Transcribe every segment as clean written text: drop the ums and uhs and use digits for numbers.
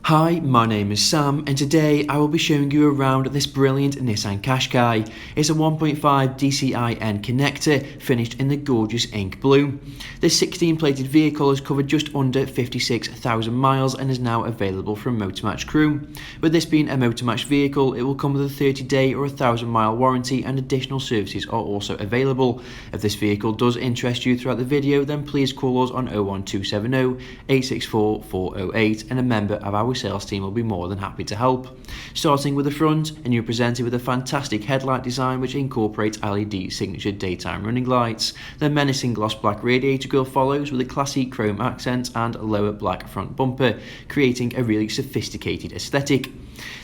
Hi, my name is Sam and today I will be showing you around this brilliant Nissan Qashqai. It's a 1.5 dCi N-Connecta finished in the gorgeous ink blue. This 16-plated vehicle has covered just under 56,000 miles and is now available from Motor Match Crewe. With this being a Motor Match vehicle, it will come with a 30-day or 1,000-mile warranty and additional services are also available. If this vehicle does interest you throughout the video, then please call us on 01270 864 408 and a member of our sales team will be more than happy to help. Starting with the front, and you're presented with a fantastic headlight design which incorporates LED signature daytime running lights. The menacing gloss black radiator grille follows with a classy chrome accent and lower black front bumper, creating a really sophisticated aesthetic.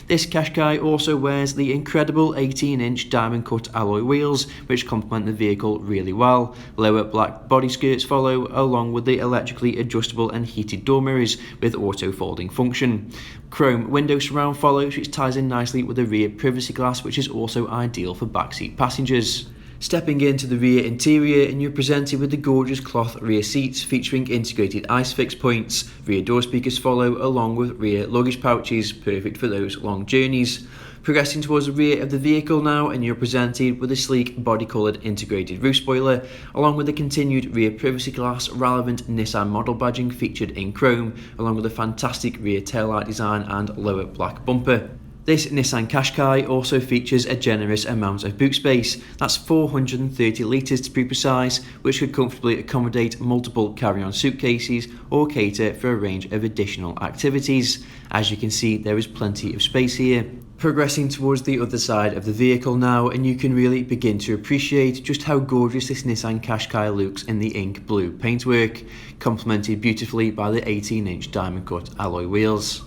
This Qashqai also wears the incredible 18-inch diamond cut alloy wheels which complement the vehicle really well. Lower black body skirts follow along with the electrically adjustable and heated door mirrors with auto folding function. Chrome window surround follows, which ties in nicely with the rear privacy glass, which is also ideal for backseat passengers. Stepping into the rear interior, and you're presented with the gorgeous cloth rear seats featuring integrated ISOFIX points. Rear door speakers follow along with rear luggage pouches, perfect for those long journeys. Progressing towards the rear of the vehicle now, and you're presented with a sleek body-coloured integrated roof spoiler, along with the continued rear privacy glass, relevant Nissan model badging featured in chrome, along with a fantastic rear taillight design and lower black bumper. This Nissan Qashqai also features a generous amount of boot space, that's 430 litres to be precise, which could comfortably accommodate multiple carry-on suitcases or cater for a range of additional activities. As you can see, there is plenty of space here. Progressing towards the other side of the vehicle now, and you can really begin to appreciate just how gorgeous this Nissan Qashqai looks in the ink blue paintwork, complemented beautifully by the 18-inch diamond cut alloy wheels.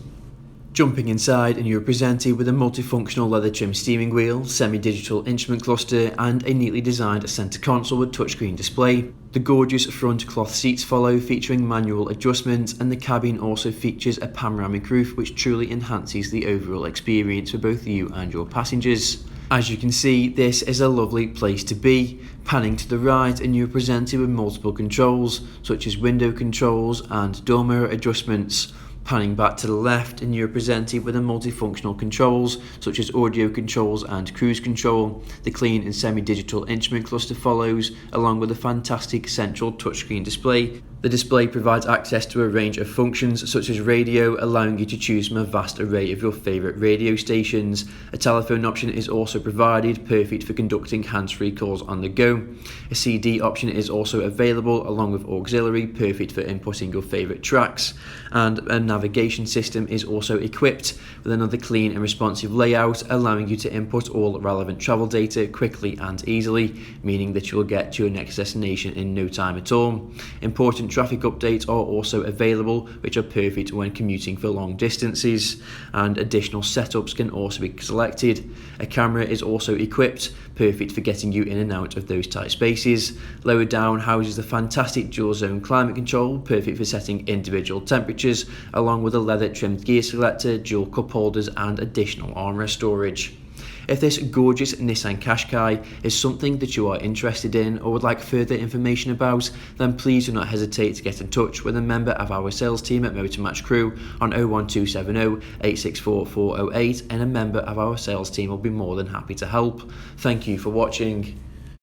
Jumping inside, and you're presented with a multifunctional leather trim steering wheel, semi-digital instrument cluster and a neatly designed centre console with touchscreen display. The gorgeous front cloth seats follow, featuring manual adjustment, and the cabin also features a panoramic roof which truly enhances the overall experience for both you and your passengers. As you can see, this is a lovely place to be. Panning to the right, and you're presented with multiple controls such as window controls and door mirror adjustments. Panning back to the left, and you're presented with a multifunctional controls such as audio controls and cruise control. The clean and semi-digital instrument cluster follows, along with a fantastic central touchscreen display. The display provides access to a range of functions such as radio, allowing you to choose from a vast array of your favourite radio stations. A telephone option is also provided, perfect for conducting hands-free calls on the go. A CD option is also available along with auxiliary, perfect for inputting your favourite tracks. And a navigation system is also equipped with another clean and responsive layout, allowing you to input all relevant travel data quickly and easily, meaning that you will get to your next destination in no time at all. Important traffic updates are also available, which are perfect when commuting for long distances, and additional setups can also be selected. A camera is also equipped, perfect for getting you in and out of those tight spaces. Lower down houses the fantastic dual zone climate control, perfect for setting individual temperatures, along with a leather trimmed gear selector, dual cup holders and additional armrest storage. If this gorgeous Nissan Qashqai is something that you are interested in or would like further information about, then please do not hesitate to get in touch with a member of our sales team at Motor Match Crewe on 01270 864 408 and a member of our sales team will be more than happy to help. Thank you for watching.